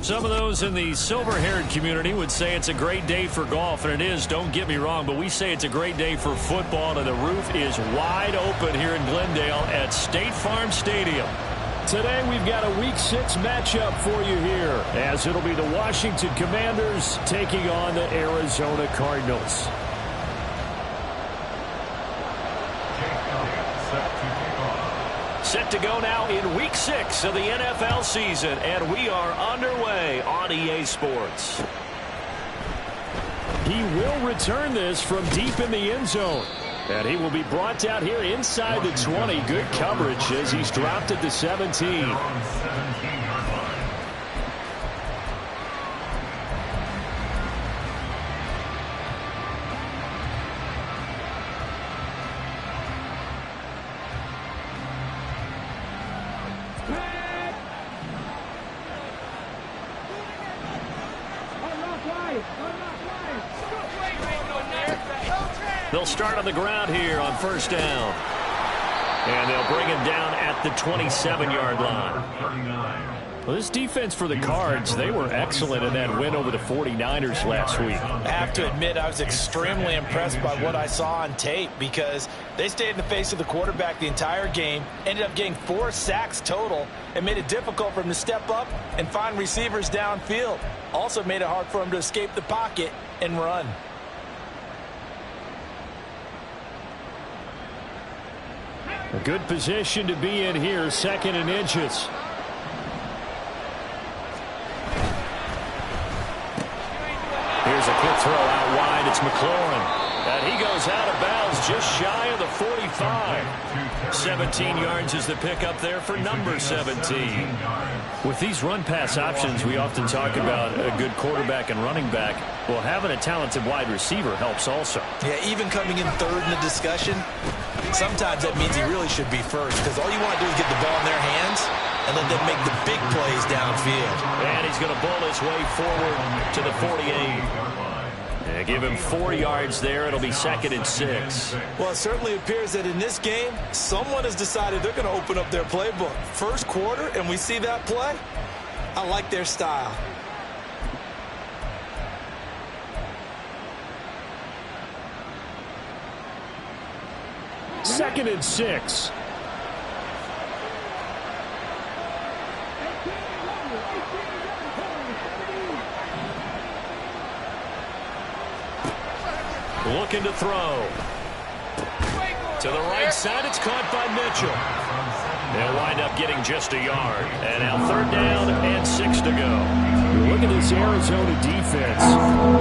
Some of those in the silver-haired community would say it's a great day for golf, and it is, don't get me wrong, but we say it's a great day for football, and the roof is wide open here in Glendale at State Farm Stadium. Today we've got a Week 6 matchup for you here, as it'll be the Washington Commanders taking on the Arizona Cardinals. Set to go now in Week 6 of the NFL season, and we are underway on EA Sports. He will return this from deep in the end zone. And he will be brought down here inside the 20. Good coverage as he's dropped at the 17. They'll start on the ground here on first down. And they'll bring him down at the 27-yard line. Well, this defense for the Cards, they were excellent in that win over the 49ers last week. I have to admit, I was extremely impressed by what I saw on tape because they stayed in the face of the quarterback the entire game, ended up getting 4 sacks total, and made it difficult for him to step up and find receivers downfield. Also made it hard for him to escape the pocket and run. A good position to be in here, 2nd and inches. Here's a quick throw out wide. It's McLaurin. And he goes out of bounds just shy of the 45. 17 yards is the pickup there for number 17. With these run-pass options, we often talk about a good quarterback and running back. Well, having a talented wide receiver helps also. Yeah, even coming in third in the discussion, sometimes that means he really should be first because all you want to do is get the ball in their hands and let them make the big plays downfield. And he's going to bull his way forward to the 48. Yeah, give him 4 yards there. It'll be 2nd and 6. Well, it certainly appears that in this game, someone has decided they're going to open up their playbook. First quarter, and we see that play. I like their style. Second and 6. Looking to throw. To the right side, it's caught by Mitchell. They'll wind up getting just a yard. And now 3rd down and 6 to go. Look at this Arizona defense.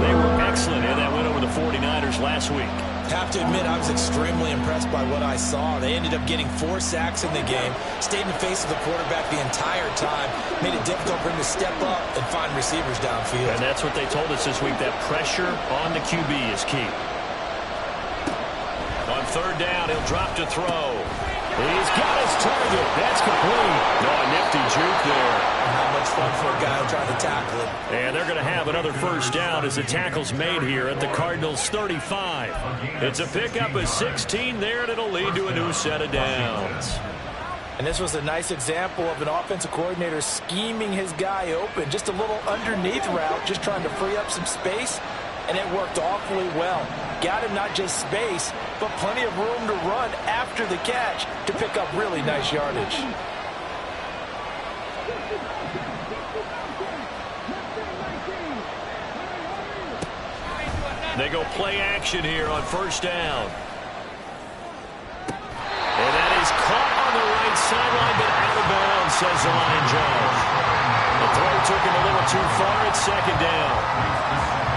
They were excellent in that win over the 49ers last week. Have to admit, I was extremely impressed by what I saw. They ended up getting 4 sacks in the game, stayed in the face of the quarterback the entire time, made it difficult for him to step up and find receivers downfield. And that's what they told us this week, that pressure on the QB is key. On 3rd down, he'll drop to throw. He's got his target. That's complete. Oh, a nifty juke there. Not much fun for a guy trying to tackle it. And they're going to have another first down as the tackle's made here at the Cardinals' 35. It's a pickup of 16 there, and it'll lead to a new set of downs. And this was a nice example of an offensive coordinator scheming his guy open. Just a little underneath route, just trying to free up some space, and it worked awfully well. Got him not just space, but plenty of room to run after the catch to pick up really nice yardage. They go play action here on first down. And that is caught on the right sideline, but out of bounds, says the line judge. The throw took him a little too far. It's 2nd down.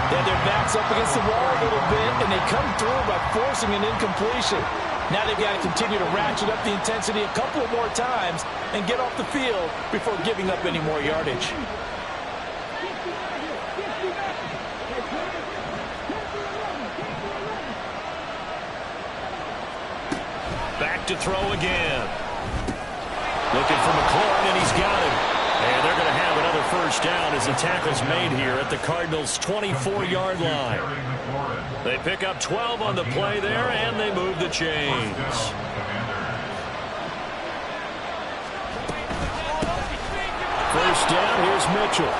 Yeah, their back's up against the wall a little bit, and they come through by forcing an incompletion. Now they've got to continue to ratchet up the intensity a couple of more times and get off the field before giving up any more yardage. Back to throw again. Looking for McLaurin, and he's got him. And they're going to have another first down as the tackle's made here at the Cardinals' 24-yard line. They pick up 12 on the play there, and they move the chains. First down, here's Mitchell.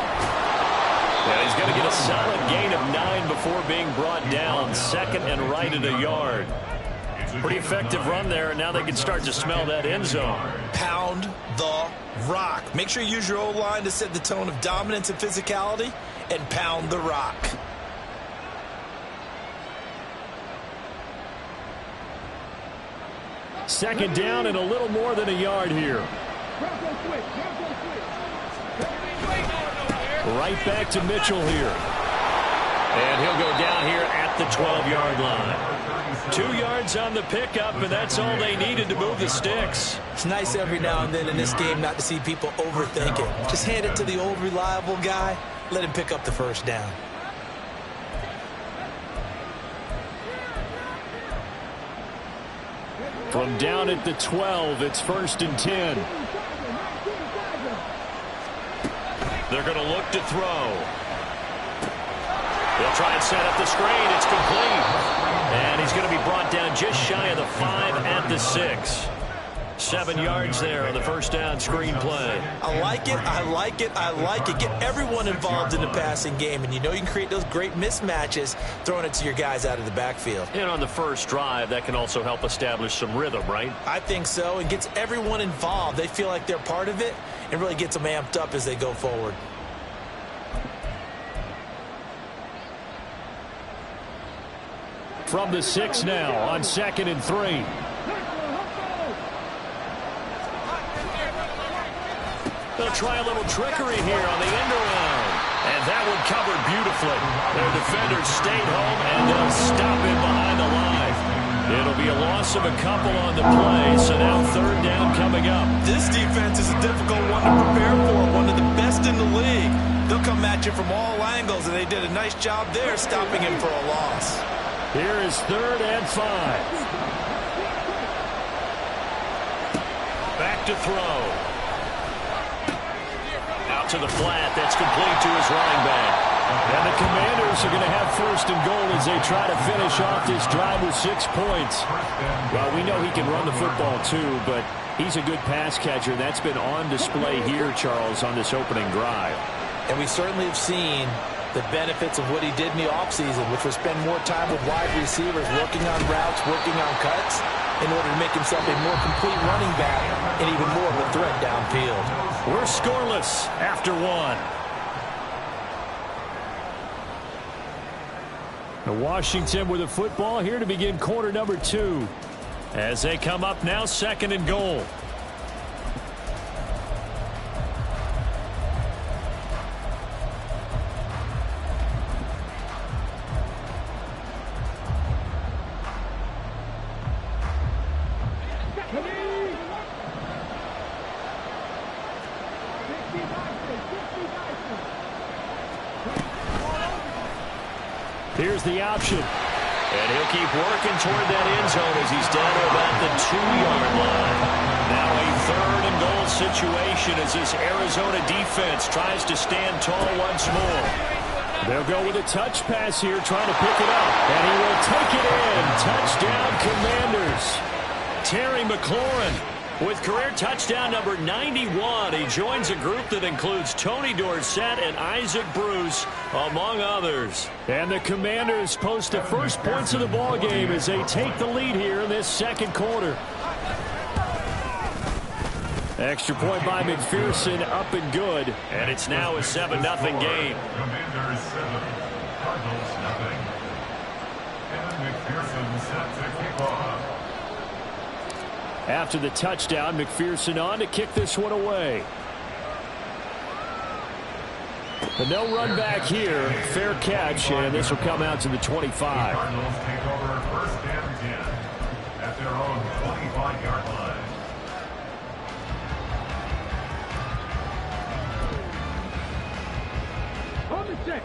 Yeah, he's going to get a solid gain of 9 before being brought down. Second and right at a yard. Pretty effective run there, and now they can start to smell that end zone. Pound the rock. Make sure you use your O-line to set the tone of dominance and physicality, and pound the rock. Second down and a little more than a yard here. Right back to Mitchell here. And he'll go down here at the 12-yard line. 2 yards on the pickup, and that's all they needed to move the sticks. It's nice every now and then in this game not to see people overthink it. Just hand it to the old reliable guy. Let him pick up the first down. From down at the 12, it's 1st and 10. They're going to look to throw. They'll try and set up the screen. It's complete. And he's going to be brought down just shy of the 5 at the 6. 7 yards there on the first down screen play. I like it, I like it, I like it. Get everyone involved in the passing game, and you know you can create those great mismatches throwing it to your guys out of the backfield. And on the first drive, that can also help establish some rhythm, right? I think so, and gets everyone involved. They feel like they're part of it, and really gets them amped up as they go forward. From the 6 now on 2nd and 3. They'll try a little trickery here on the end around. And that one covered beautifully. Their defenders stayed home, and they'll stop it behind the line. It'll be a loss of a couple on the play, so now 3rd down coming up. This defense is a difficult one to prepare for, one of the best in the league. They'll come at you from all angles, and they did a nice job there stopping him for a loss. Here is 3rd and 5. Back to throw. Out to the flat. That's complete to his running back. And the Commanders are going to have 1st and goal as they try to finish off this drive with 6 points. Well, we know he can run the football too, but he's a good pass catcher. That's been on display here, Charles, on this opening drive. And we certainly have seen the benefits of what he did in the offseason, which was spend more time with wide receivers, working on routes, working on cuts, in order to make himself a more complete running back and even more of a threat downfield. We're scoreless after 1. Washington with a football here to begin quarter number 2. As they come up now, 2nd and goal. Here's the option. And he'll keep working toward that end zone as he's down to about the 2-yard line. Now a 3rd and goal situation as this Arizona defense tries to stand tall once more. They'll go with a touch pass here, trying to pick it up. And he will take it in. Touchdown, Commanders. Terry McLaurin with career touchdown number 91. He joins a group that includes Tony Dorsett and Isaac Bruce, among others. And the Commanders post the first points of the ball game as they take the lead here in this 2nd quarter. Extra point by McPherson, up and good. And it's now a 7-0 game. Commanders 7, Cardinals nothing. And McPherson set to kick off. After the touchdown, McPherson on to kick this one away. But no run back here. Fair catch, and this will come out to the 25. Cardinals take over 1st and 10 at their own 25-yard line. On the 6.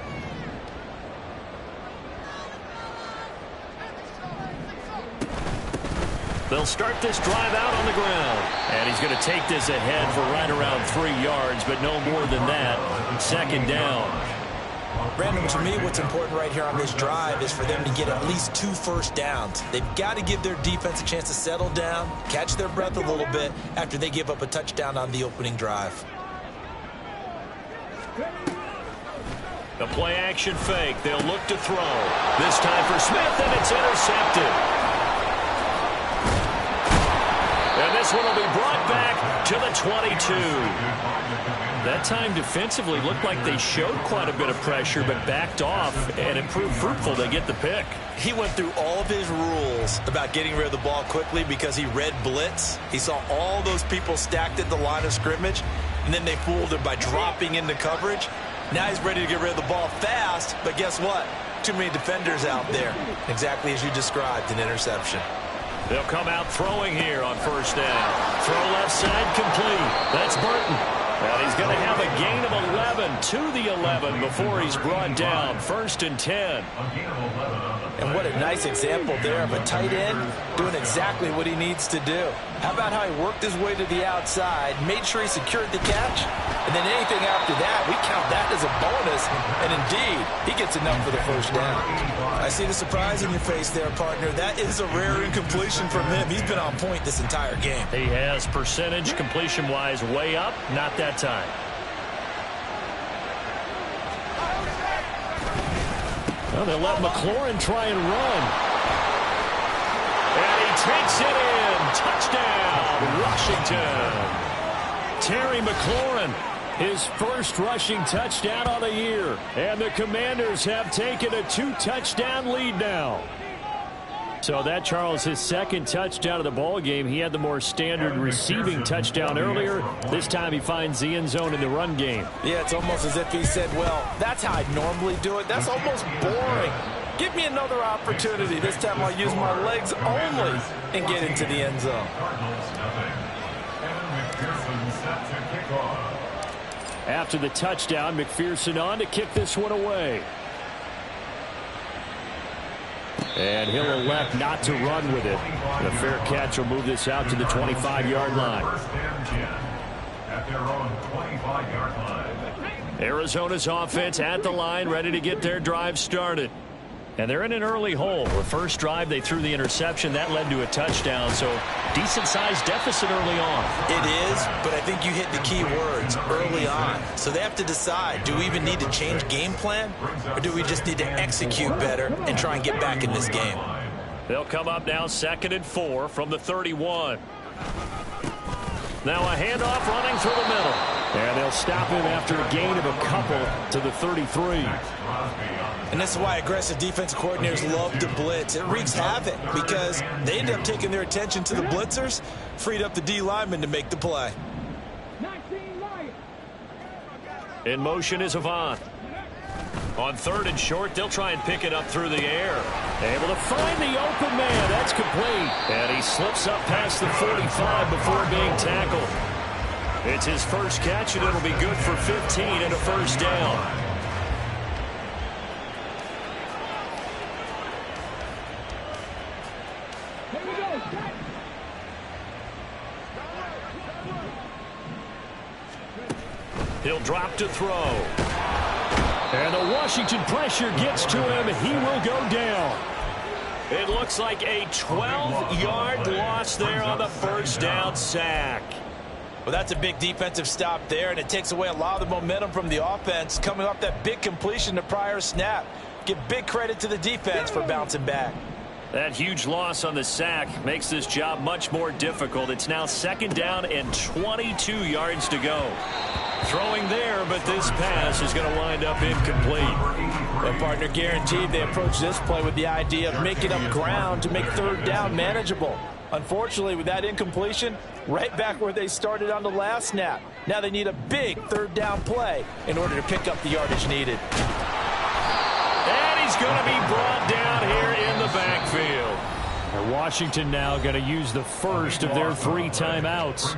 They'll start this drive out on the ground. And he's going to take this ahead for right around 3 yards, but no more than that. 2nd down. Brandon, to me, what's important right here on this drive is for them to get at least 2 first downs. They've got to give their defense a chance to settle down, catch their breath a little bit after they give up a touchdown on the opening drive. The play action fake. They'll look to throw. This time for Smith, and it's intercepted. And this one will be brought back to the 22. That time defensively looked like they showed quite a bit of pressure, but backed off, and it proved fruitful. They get the pick. He went through all of his rules about getting rid of the ball quickly because he read blitz. He saw all those people stacked at the line of scrimmage, and then they fooled him by dropping into coverage. Now he's ready to get rid of the ball fast, but guess what? Too many defenders out there. Exactly as you described, an interception. They'll come out throwing here on first down. Throw left side complete. That's Burton. And he's going to have a gain of 11 to the 11 before he's brought down. 1st and 10. And what a nice example there of a tight end doing exactly what he needs to do. How about how he worked his way to the outside, made sure he secured the catch, and then anything after that, we count that as a bonus. And indeed, he gets enough for the first down. I see the surprise in your face there, partner. That is a rare incompletion from him. He's been on point this entire game. He has percentage completion-wise way up, not that time. Well, they'll let McLaurin try and run. And he takes it in. Touchdown, Washington. Terry McLaurin, his first rushing touchdown of the year. And the Commanders have taken a 2-touchdown lead now. So that, Charles, his second touchdown of the ball game. He had the more standard receiving touchdown earlier. This time he finds the end zone in the run game. Yeah, it's almost as if he said, well, that's how I normally do it. That's almost boring. Give me another opportunity. This time I'll use my legs only and get into the end zone. After the touchdown, McPherson on to kick this one away. And he'll elect not to run with it. The fair catch will move this out to the 25-yard line. At their own 25-yard line. Arizona's offense at the line, ready to get their drive started. And they're in an early hole. The first drive, they threw the interception. That led to a touchdown, so decent-sized deficit early on. It is, but I think you hit the key words, early on. So they have to decide, do we even need to change game plan, or do we just need to execute better and try and get back in this game? They'll come up now 2nd and 4 from the 31. Now a handoff running through the middle. And they'll stop him after a gain of a couple to the 33. And this is why aggressive defensive coordinators love to blitz. It wreaks havoc because they end up taking their attention to the blitzers, freed up the D lineman to make the play. In motion is Avant. On 3rd and short, they'll try and pick it up through the air. Able to find the open man. That's complete. And he slips up past the 45 before being tackled. It's his first catch, and it'll be good for 15 and a first down. He'll drop to throw. And the Washington pressure gets to him. He will go down. It looks like a 12-yard loss there on the first down sack. Well, that's a big defensive stop there, and it takes away a lot of the momentum from the offense coming off that big completion the prior snap. Give big credit to the defense for bouncing back. That huge loss on the sack makes this job much more difficult. It's now 2nd down and 22 yards to go. Throwing there, but this pass is going to wind up incomplete. Their partner guaranteed they approach this play with the idea of making up ground to make 3rd down manageable. Unfortunately, with that incompletion, right back where they started on the last snap. Now they need a big 3rd down play in order to pick up the yardage needed. And he's going to be brought down here in the backfield. And Washington now going to use the first of their 3 timeouts.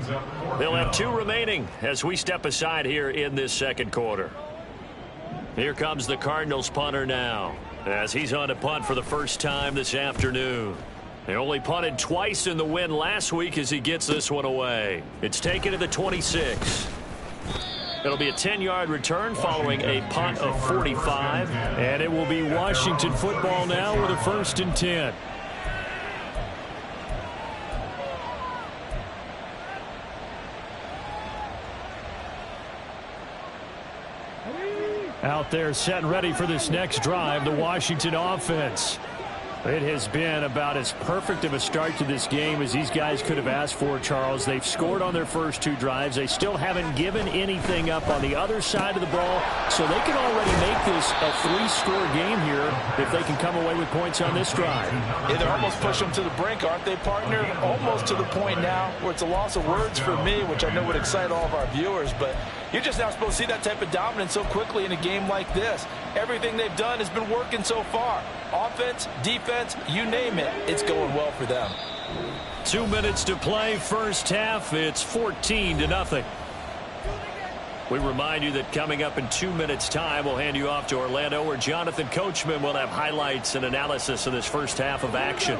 They'll have 2 remaining as we step aside here in this 2nd quarter. Here comes the Cardinals punter now, as he's on to punt for the first time this afternoon. They only punted twice in the win last week as he gets this one away. It's taken to the 26. It'll be a 10-yard return following a punt of 45. And it will be Washington football now with a 1st and 10. Out there set and ready for this next drive, the Washington offense. It has been about as perfect of a start to this game as these guys could have asked for, Charles. They've scored on their first 2 drives. They still haven't given anything up on the other side of the ball, so they can already make this a 3-score game here if they can come away with points on this drive. Yeah, they're almost pushing them to the brink, aren't they, partner? Almost to the point now where it's a loss of words for me, which I know would excite all of our viewers, but you're just not supposed to see that type of dominance so quickly in a game like this. Everything they've done has been working so far. Offense, defense, you name it, it's going well for them. 2 minutes to play, first half. It's 14-0. We remind you that coming up in 2 minutes' time, we'll hand you off to Orlando, where Jonathan Coachman will have highlights and analysis of this first half of action.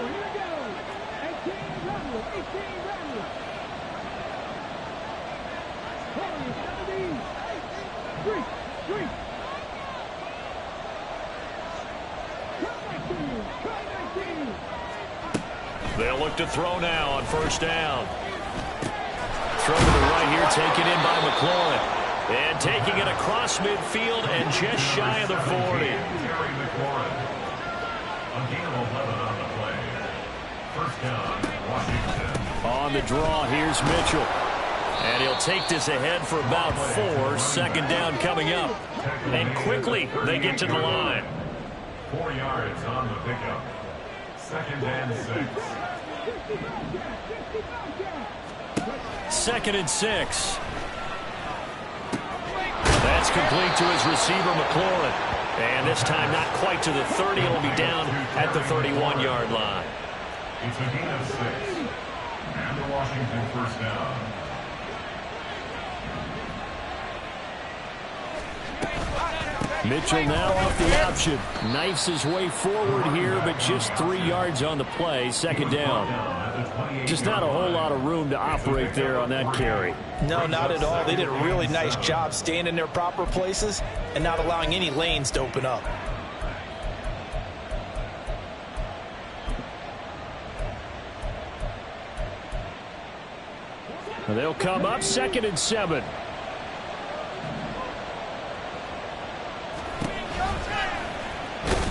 They'll look to throw now on first down. Throw to the right here, taken in by McLaurin. And taking it across midfield and just shy of the 40. Terry McLaurin. A gain of 11 on the play. First down, Washington. On the draw, here's Mitchell. And he'll take this ahead for about 4. Second down coming up. And quickly, they get to the line. 4 yards on the pickup. Second and 6. 2nd and 6. That's complete to his receiver, McLaurin. And this time not quite to the 30. It'll be down at the 31-yard line. It's a gain of 6. And the Washington first down. Mitchell now off the option. Knifes his way forward here, but just 3 yards on the play. Second down. Just not a whole lot of room to operate there on that carry. No, not at all. They did a really nice job staying in their proper places and not allowing any lanes to open up. They'll come up 2nd and 7.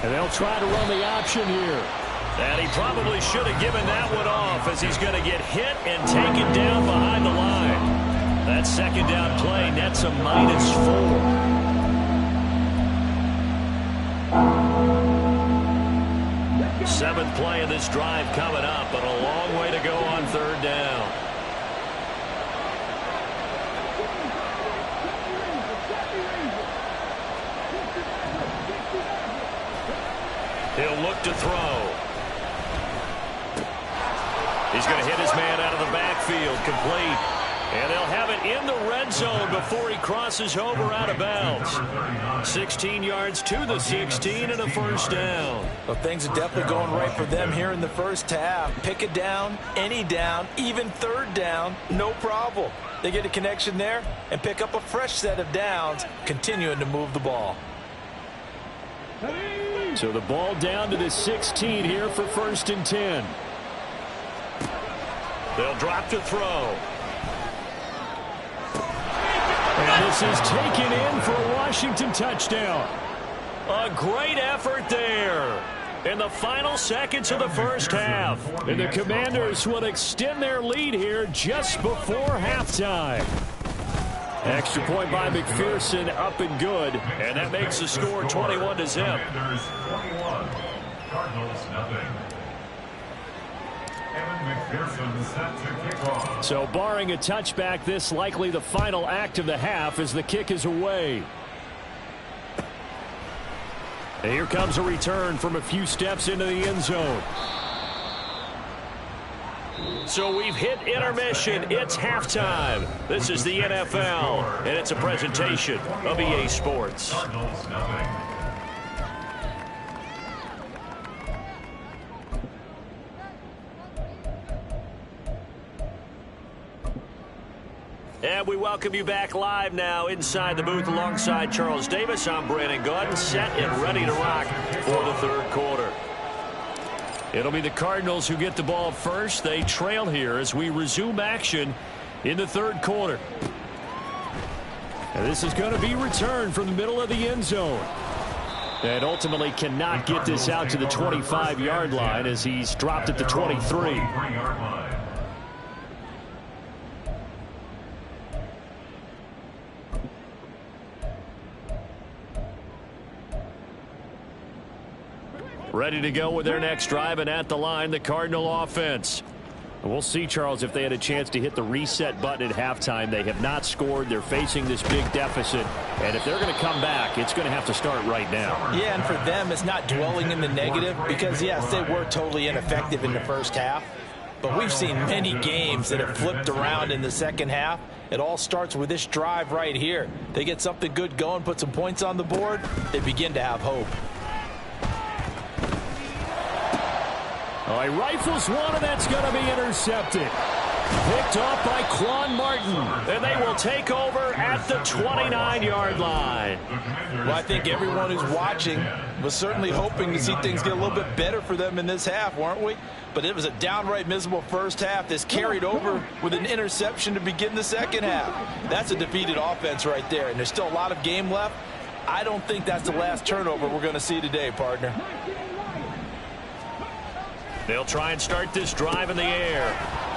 And they'll try to run the option here. And he probably should have given that one off, as he's going to get hit and taken down behind the line. That second down play nets a -4. Seventh play of this drive coming up, and a long way to go on third down. He'll look to throw. He's going to hit his man out of the backfield, complete. And they'll have it in the red zone before he crosses over out of bounds. 16 yards to the 16 and a first down. Well, things are definitely going right for them here in the first half. Pick it down, any down, even third down, no problem. They get a connection there and pick up a fresh set of downs, continuing to move the ball. So the ball down to the 16 here for 1st and 10. They'll drop to throw. And this is taken in for a Washington touchdown. A great effort there in the final seconds of the first half. And the Commanders will extend their lead here just before halftime. Extra point by McPherson, up and good. And that makes the score 21-0. Commanders 21. Cardinals nothing. Evan McPherson set to kick off. So barring a touchback, this likely the final act of the half as the kick is away. And here comes a return from a few steps into the end zone. So we've hit intermission. It's halftime. This is the NFL, and it's a presentation of EA Sports. Cardinals nothing. And we welcome you back live now inside the booth alongside Charles Davis. I'm Brandon Gaudin, set and ready to rock for the third quarter. It'll be the Cardinals who get the ball first. They trail here as we resume action in the third quarter. And this is going to be returned from the middle of the end zone. And ultimately cannot get this out to the 25-yard line as he's dropped at the 23. Ready to go with their next drive, and at the line, the Cardinal offense. And we'll see, Charles, if they had a chance to hit the reset button at halftime. They have not scored. They're facing this big deficit. And if they're going to come back, it's going to have to start right now. Yeah, and for them, it's not dwelling in the negative because, yes, they were totally ineffective in the first half. But we've seen many games that have flipped around in the second half. It all starts with this drive right here. They get something good going, put some points on the board, they begin to have hope. Oh, he rifles one, and that's going to be intercepted. Picked off by Quan Martin. And they will take over at the 29-yard line. Well, I think everyone who's watching was certainly hoping to see things get a little bit better for them in this half, weren't we? But it was a downright miserable first half. This carried over with an interception to begin the second half. That's a defeated offense right there, and there's still a lot of game left. I don't think that's the last turnover we're going to see today, partner. They'll try and start this drive in the air.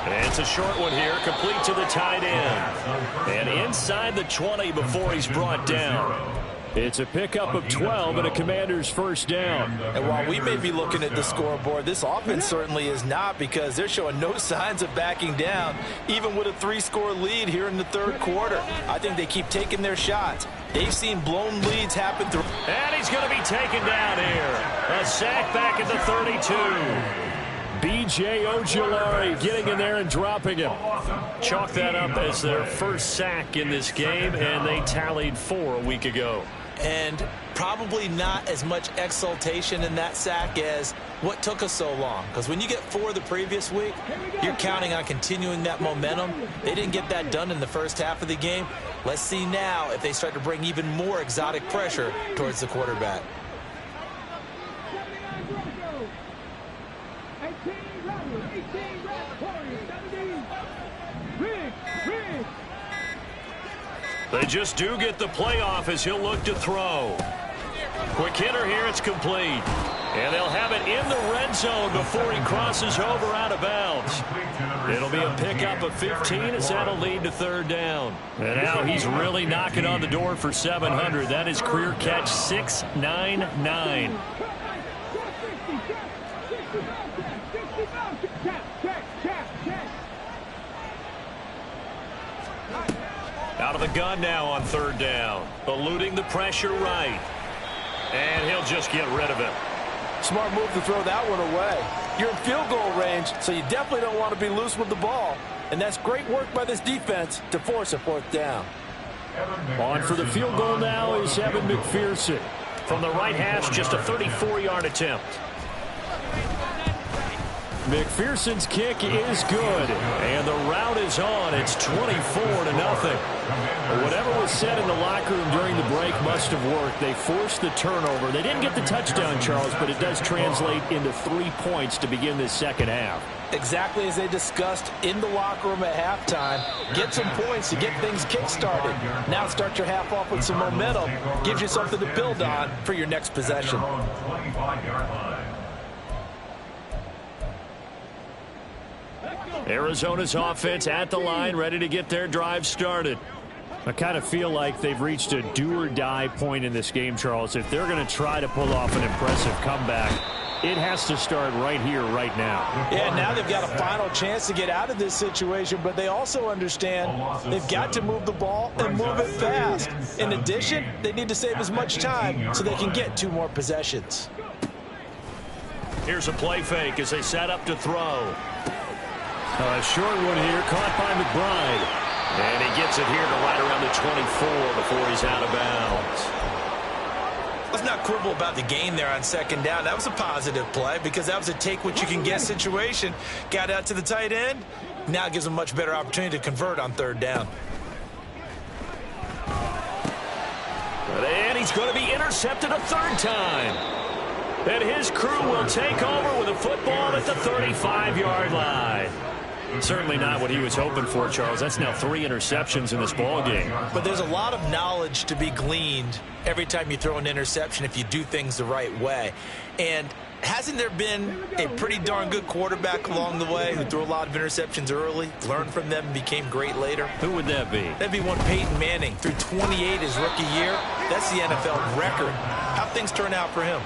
And it's a short one here, complete to the tight end. And inside the 20 before he's brought down. It's a pickup of 12 and a Commander's first down. And while we may be looking at the scoreboard, this offense certainly is not, because they're showing no signs of backing down, even with a 3-score lead here in the third quarter. I think they keep taking their shots. They've seen blown leads happen through. And he's going to be taken down here. A sack back at the 32. B.J. Ojulari getting in there and dropping him. Chalk that up as their first sack in this game, and they tallied 4 a week ago. And probably not as much exultation in that sack as what took us so long. Because when you get 4 the previous week, you're counting on continuing that momentum. They didn't get that done in the first half of the game. Let's see now if they start to bring even more exotic pressure towards the quarterback. They just do get the playoff as he'll look to throw. Quick hitter here, it's complete. And they'll have it in the red zone before he crosses over out of bounds. It'll be a pickup of 15 as that'll lead to third down. And now he's really knocking on the door for 700. That is career catch 699. Out of the gun now on third down. Eluding the pressure right. And he'll just get rid of it. Smart move to throw that one away. You're in field goal range, so you definitely don't want to be loose with the ball. And that's great work by this defense to force a fourth down. On for the field goal now is Evan McPherson. From the right hash, just a 34-yard attempt. McPherson's kick is good, and the route is on. It's 24-0. Whatever was said in the locker room during the break must have worked. They forced the turnover. They didn't get the touchdown, Charles, but it does translate into 3 points to begin this second half. Exactly as they discussed in the locker room at halftime. Get some points to get things kick-started. Now start your half off with some momentum. Gives you something to build on for your next possession. Arizona's offense at the line, ready to get their drive started. I kind of feel like they've reached a do-or-die point in this game, Charles. If they're going to try to pull off an impressive comeback, it has to start right here, right now. Yeah, now they've got a final chance to get out of this situation, but they also understand they've got to move the ball and move it fast. In addition, they need to save as much time so they can get 2 more possessions. Here's a play fake as they set up to throw. A short one here, caught by McBride. And he gets it here to right around the 24 before he's out of bounds. Let's not quibble about the gain there on second down. That was a positive play because that was a take-what-you-can-get situation. Got out to the tight end. Now gives them a much better opportunity to convert on third down. And he's going to be intercepted a third time. And his crew will take over with a football at the 35-yard line. Certainly not what he was hoping for, Charles. That's now 3 interceptions in this ball game. But there's a lot of knowledge to be gleaned every time you throw an interception if you do things the right way. And hasn't there been a pretty darn good quarterback along the way who threw a lot of interceptions early, learned from them, and became great later? Who would that be? That'd be one Peyton Manning. Threw 28 his rookie year. That's the NFL record. How'd things turn out for him?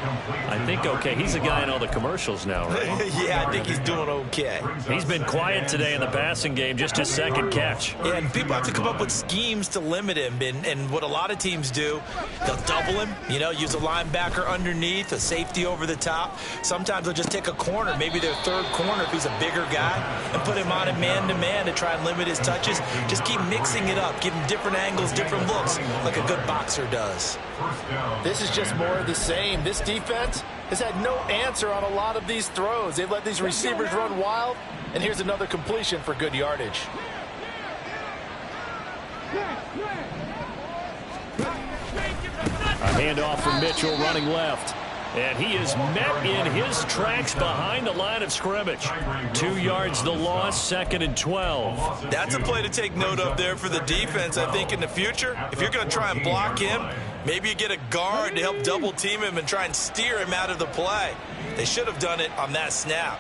I think okay. He's a guy in all the commercials now, right? Yeah, I think he's doing okay. He's been quiet today in the passing game, just his second catch. Yeah, and people have to come up with schemes to limit him. And what a lot of teams do, they'll double him, use a linebacker underneath, a safety over the top. Sometimes they'll just take a corner, maybe their third corner if he's a bigger guy, and put him on a man-to-man to try and limit his touches. Just keep mixing it up, give him different angles, different looks, like a good boxer does. This is just more of the same. This defense has had no answer on a lot of these throws. They've let these receivers run wild, and here's another completion for good yardage. A handoff from Mitchell running left. And he is met in his tracks behind the line of scrimmage. 2 yards the loss, 2nd and 12. That's a play to take note of there for the defense, I think, in the future. If you're going to try and block him, maybe you get a guard to help double team him and try and steer him out of the play. They should have done it on that snap.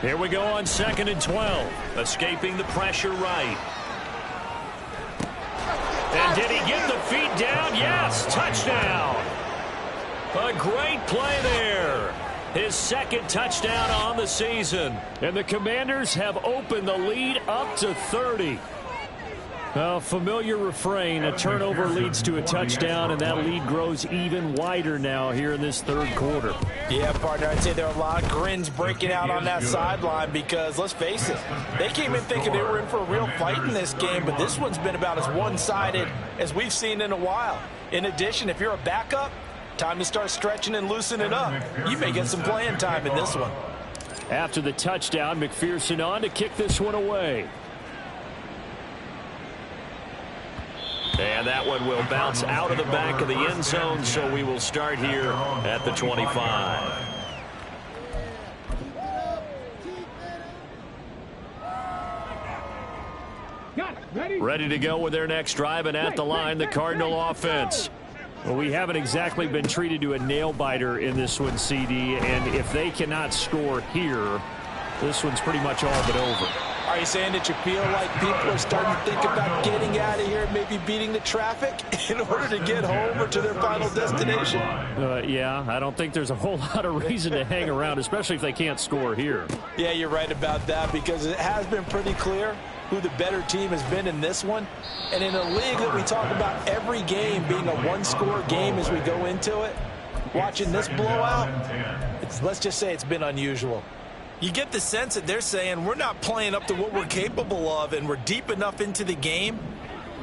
Here we go on 2nd and 12. Escaping the pressure right. And did he get the feet down? Yes, touchdown. A great play there. His 2nd touchdown on the season. And the Commanders have opened the lead up to 30. A familiar refrain, a turnover leads to a touchdown, and that lead grows even wider now here in this 3rd quarter. Yeah, partner, I'd say there are a lot of grins breaking out on that sideline because, let's face it, they came in thinking they were in for a real fight in this game, but this one's been about as one-sided as we've seen in a while. In addition, if you're a backup, time to start stretching and loosening up. You may get some playing time in this one. After the touchdown, McPherson on to kick this one away. And that one will bounce out of the back of the end zone, so we will start here at the 25. Ready to go with their next drive, and at the line, the Cardinal offense. Well, we haven't exactly been treated to a nail-biter in this one, CD, and if they cannot score here, this one's pretty much all but over. Are you saying that you feel like people are starting to think about getting out of here and maybe beating the traffic in order to get home or to their final destination? Yeah, I don't think there's a whole lot of reason to hang around, especially if they can't score here. Yeah, you're right about that because it has been pretty clear who the better team has been in this one. And in a league that we talk about every game being a one-score game as we go into it, watching this blowout, let's just say it's been unusual. You get the sense that they're saying we're not playing up to what we're capable of, and we're deep enough into the game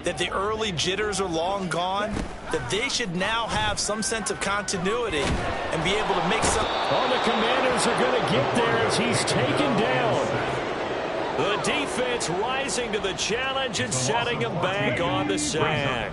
that the early jitters are long gone, that they should now have some sense of continuity and be able to make some... Oh, the Commanders are going to get there as he's taken down. The defense rising to the challenge and setting him back on the sack.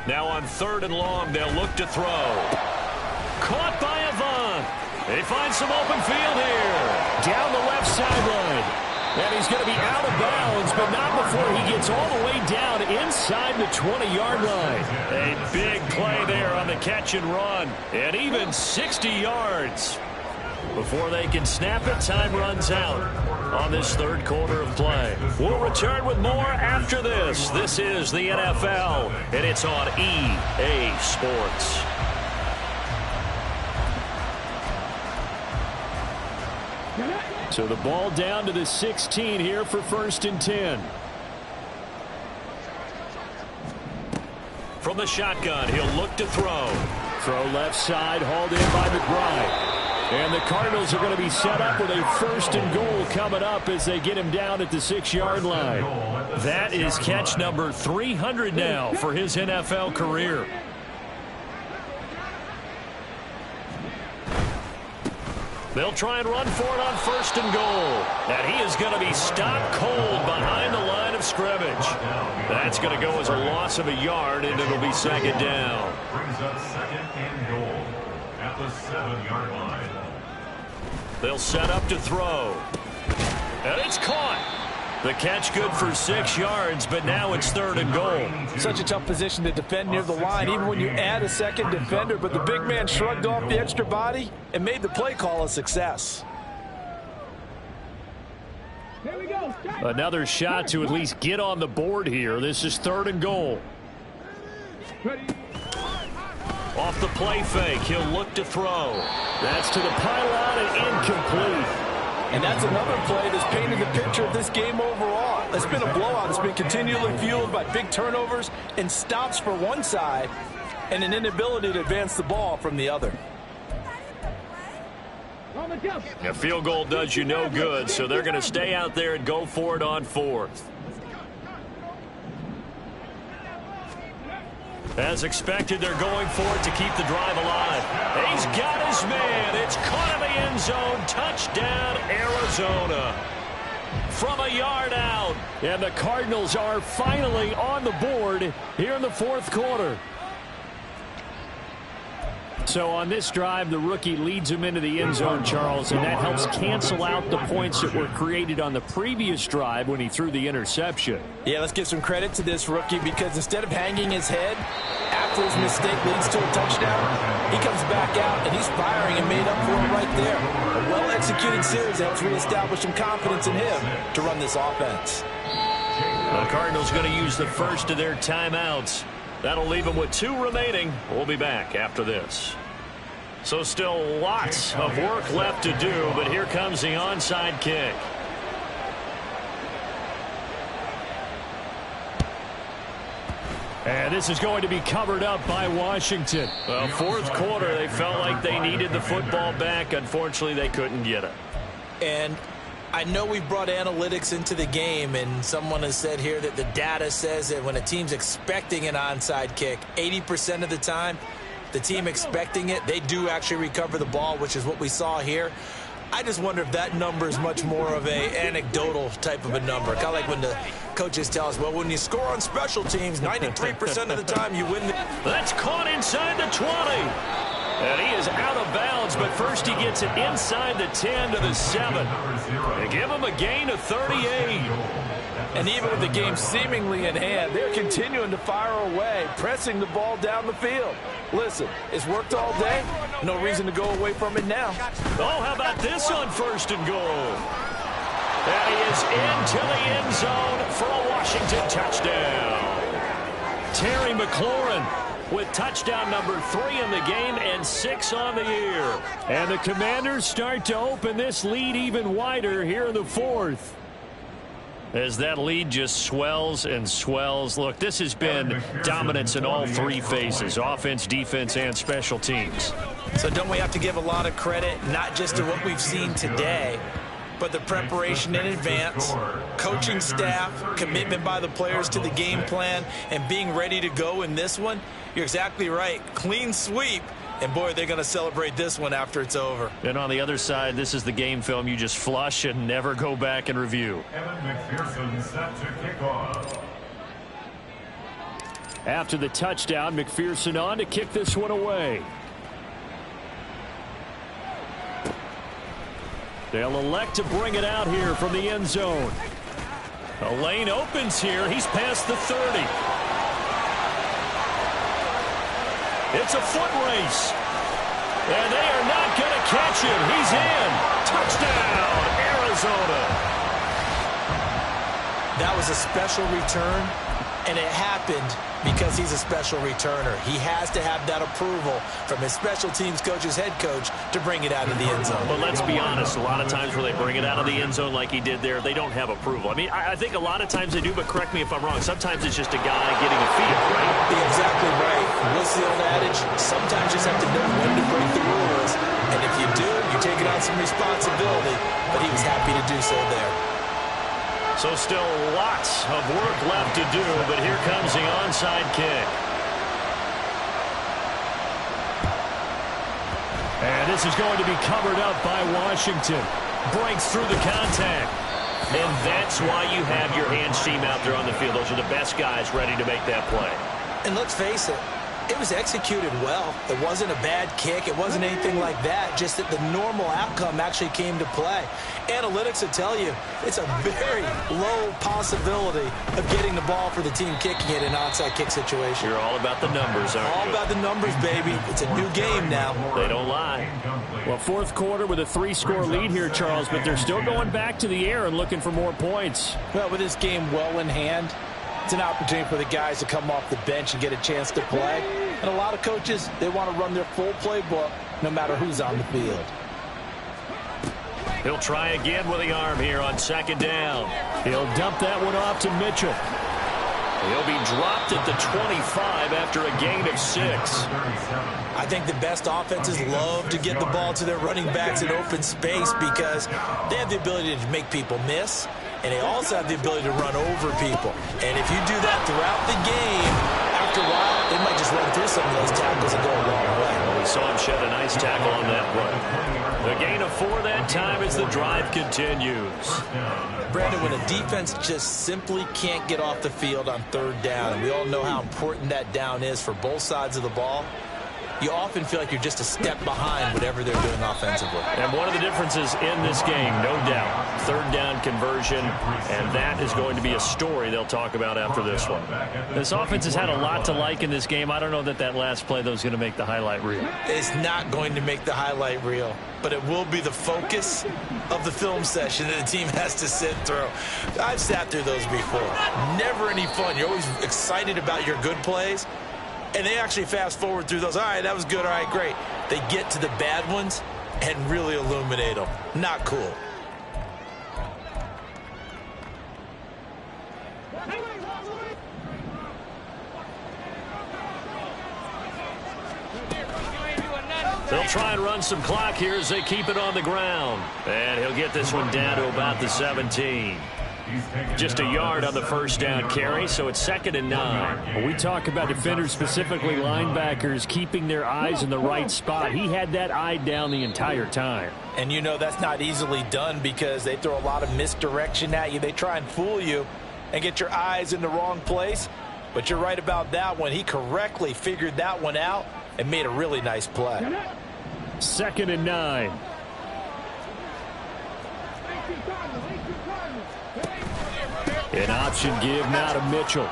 Now on 3rd and long, they'll look to throw. Caught by Avant. They find some open field here. Down the left sideline. And he's going to be out of bounds, but not before he gets all the way down inside the 20-yard line. A big play there on the catch and run. And even 60 yards. Before they can snap it, time runs out on this 3rd quarter of play. We'll return with more after this. This is the NFL, and it's on EA Sports. So the ball down to the 16 here for 1st and 10. From the shotgun, he'll look to throw. Throw left side, hauled in by McBride. And the Cardinals are going to be set up with a 1st and goal coming up as they get him down at the 6-yard line. That is catch number 300 now for his NFL career. They'll try and run for it on 1st and goal. And he is going to be stopped cold behind the line of of scrimmage. That's going to go as a loss of a yard, and it'll be second down. Brings up second and goal at the 7-yard line. They'll set up to throw. And it's caught. The catch good for 6 yards, but now it's third and goal. Such a tough position to defend near the line, even when you add a second defender. But the big man shrugged off the extra body and made the play call a success. Here we go. Another shot to at least get on the board here. This is third and goal. Off the play fake, he'll look to throw. That's to the pylon and incomplete. And that's another play that's painted the picture of this game overall. It's been a blowout. It's been continually fueled by big turnovers and stops for one side and an inability to advance the ball from the other. A field goal does you no good, so they're going to stay out there and go for it on fourth. As expected, they're going for it to keep the drive alive. He's got his man. It's caught in the end zone. Touchdown, Arizona. From a yard out. And the Cardinals are finally on the board here in the fourth quarter. So on this drive, the rookie leads him into the end zone, Charles, and that helps cancel out the points that were created on the previous drive when he threw the interception. Yeah, let's give some credit to this rookie because instead of hanging his head after his mistake leads to a touchdown, he comes back out and he's firing and made up for it right there. A well-executed series helps reestablish some confidence in him to run this offense. The Cardinals going to use the first of their timeouts. That'll leave them with 2 remaining. We'll be back after this. So still lots of work left to do, but here comes the onside kick. And this is going to be covered up by Washington. Well, fourth quarter, they felt like they needed the football back. Unfortunately, they couldn't get it. And I know we brought analytics into the game, and someone has said here that the data says that when a team's expecting an onside kick, 80% of the time, the team expecting it, they do actually recover the ball, which is what we saw here. I just wonder if that number is much more of a anecdotal type of a number. Kind of like when the coaches tell us, well, when you score on special teams, 93% of the time you win. That's caught inside the 20. And he is out of bounds, but first he gets it inside the 10 to the 7. They give him a gain of 38. And even with the game seemingly in hand, they're continuing to fire away, pressing the ball down the field. Listen, it's worked all day. No reason to go away from it now. Oh, how about this on first and goal? And he is into the end zone for a Washington touchdown. Terry McLaurin with touchdown number 3 in the game and 6 on the year. And the Commanders start to open this lead even wider here in the fourth. As that lead just swells and swells. Look, this has been dominance in all 3 phases, offense, defense, and special teams. So don't we have to give a lot of credit, not just to what we've seen today, but the preparation in advance, coaching staff, commitment by the players to the game plan, and being ready to go in this one? You're exactly right. Clean sweep. And, boy, they're going to celebrate this one after it's over. And on the other side, this is the game film you just flush and never go back and review. Evan McPherson set to kick off. After the touchdown, McPherson on to kick this one away. They'll elect to bring it out here from the end zone. A lane opens here. He's past the 30. It's a foot race. And they are not going to catch him. He's in. Touchdown, Arizona. That was a special return, and it happened because he's a special returner. He has to have that approval from his special teams coach's head coach to bring it out of the end zone. But let's be honest, a lot of times where they bring it out of the end zone like he did there, they don't have approval. I mean, I think a lot of times they do, but correct me if I'm wrong. Sometimes it's just a guy getting a feel, right? You're exactly right. What's the old adage? Sometimes you just have to know when to break the rules. And if you do, you're taking on some responsibility. But he was happy to do so there. So still lots of work left to do, but here comes the onside kick. And this is going to be covered up by Washington. Breaks through the contact. And that's why you have your hands team out there on the field. Those are the best guys ready to make that play. And let's face it, it was executed well. It wasn't a bad kick. It wasn't anything like that. Just that the normal outcome actually came to play. Analytics will tell you it's a very low possibility of getting the ball for the team kicking it in an onside kick situation. You're all about the numbers, aren't you? All about the numbers, baby. It's a new game now. They don't lie. Well, fourth quarter with a 3-score lead here, Charles, but they're still going back to the air and looking for more points. Well, with this game well in hand, it's an opportunity for the guys to come off the bench and get a chance to play. And a lot of coaches, they want to run their full playbook no matter who's on the field. He'll try again with the arm here on second down. He'll dump that one off to Mitchell. He'll be dropped at the 25 after a gain of 6. I think the best offenses love to get the ball to their running backs in open space because they have the ability to make people miss, and they also have the ability to run over people. And if you do that throughout the game, after a while, they might just run through some of those tackles and go a long way. We saw him shed a nice tackle on that run. The gain of 4 that time as the drive continues. Brandon, when a defense just simply can't get off the field on third down, and we all know how important that down is for both sides of the ball, you often feel like you're just a step behind whatever they're doing offensively. And one of the differences in this game, no doubt, third down conversion, and that is going to be a story they'll talk about after this one. This offense has had a lot to like in this game. I don't know that last play, though, is going to make the highlight reel. It's not going to make the highlight reel, but it will be the focus of the film session that the team has to sit through. I've sat through those before. Never any fun. You're always excited about your good plays, and they actually fast forward through those. All right, that was good. All right, great. They get to the bad ones and really illuminate them. Not cool. They'll try and run some clock here as they keep it on the ground. And he'll get this one down to about the 17. Just a yard on the first down carry, so it's 2nd and 9. When we talk about defenders, specifically linebackers, keeping their eyes in the right spot, he had that eye down the entire time. And you know that's not easily done because they throw a lot of misdirection at you. They try and fool you and get your eyes in the wrong place. But you're right about that one. He correctly figured that one out and made a really nice play. 2nd and 9. An option give now to Mitchell.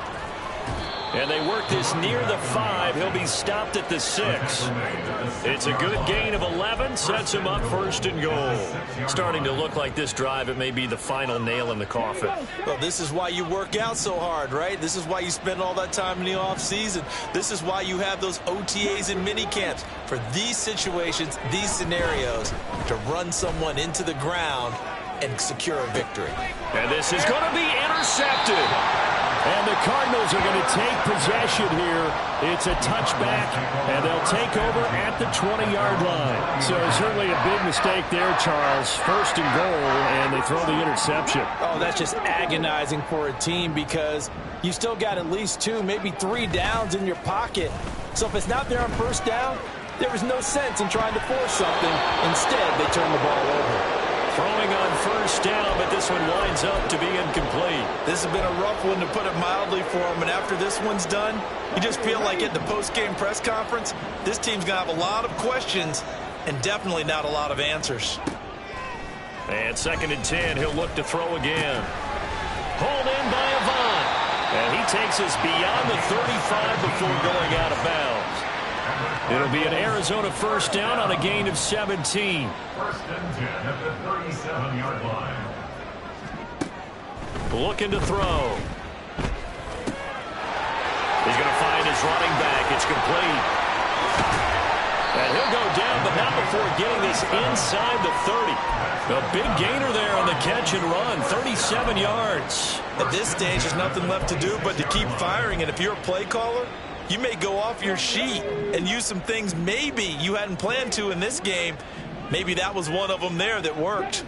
And they work this near the 5. He'll be stopped at the 6. It's a good gain of 11. Sets him up 1st and goal. Starting to look like this drive, it may be the final nail in the coffin. Well, this is why you work out so hard, right? This is why you spend all that time in the offseason. This is why you have those OTAs and mini camps. For these situations, these scenarios, to run someone into the ground and secure a victory. And this is going to be intercepted. And the Cardinals are going to take possession here. It's a touchback, and they'll take over at the 20-yard line. So certainly a big mistake there, Charles. 1st and goal, and they throw the interception. Oh, that's just agonizing for a team because you still got at least 2, maybe 3 downs in your pocket. So if it's not there on 1st down, there was no sense in trying to force something. Instead, they turn the ball over. Throwing on 1st down, but this one winds up to be incomplete. This has been a rough one, to put it mildly, for him. And after this one's done, you just feel like at the post-game press conference, this team's going to have a lot of questions and definitely not a lot of answers. And 2nd and 10, he'll look to throw again. Hauled in by Avant. And he takes us beyond the 35 before going out of bounds. It'll be an Arizona 1st down on a gain of 17. 1st and 10 at the 37-yard line. Looking to throw. He's going to find his running back. It's complete. And he'll go down, but not before getting this inside the 30. A big gainer there on the catch and run, 37 yards. At this stage, there's nothing left to do but to keep firing. And if you're a play caller, you may go off your sheet and use some things maybe you hadn't planned to in this game. Maybe that was one of them there that worked.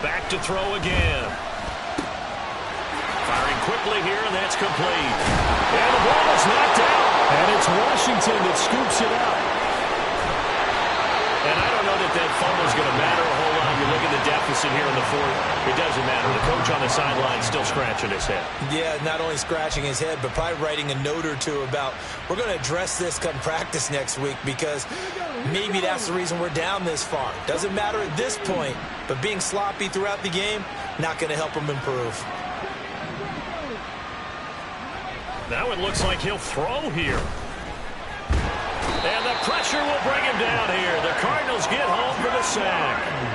Back to throw again. Firing quickly here, and that's complete. And the ball is knocked out. And it's Washington that scoops it up. And I don't know that fumble's going to matter a whole lot. You look at missing here in the fourth. It doesn't matter. The coach on the sideline still scratching his head. Yeah, not only scratching his head, but probably writing a note or two about we're going to address this come practice next week because maybe that's the reason we're down this far. Doesn't matter at this point, but being sloppy throughout the game, not going to help him improve. Now it looks like he'll throw here. And the pressure will bring him down here. The Cardinals get home for the sack.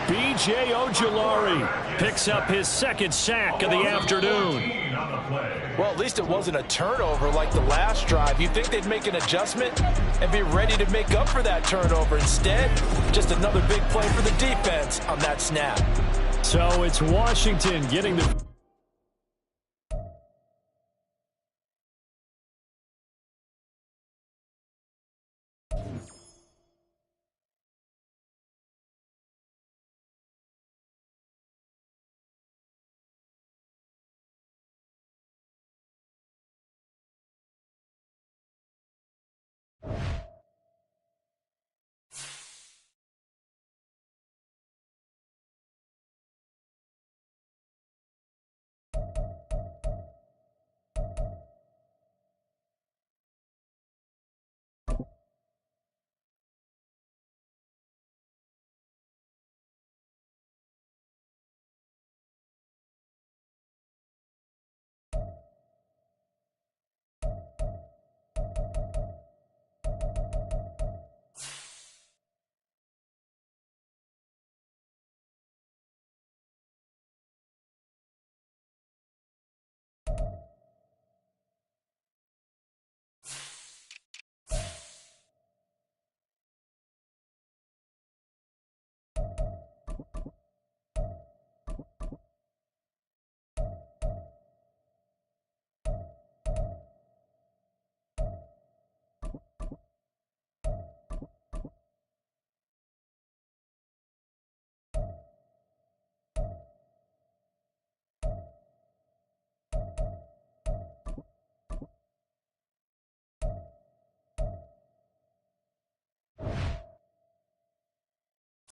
B.J. Ojulari picks up his second sack of the afternoon. Well, at least it wasn't a turnover like the last drive. You'd think they'd make an adjustment and be ready to make up for that turnover. Instead, just another big play for the defense on that snap. So it's Washington getting the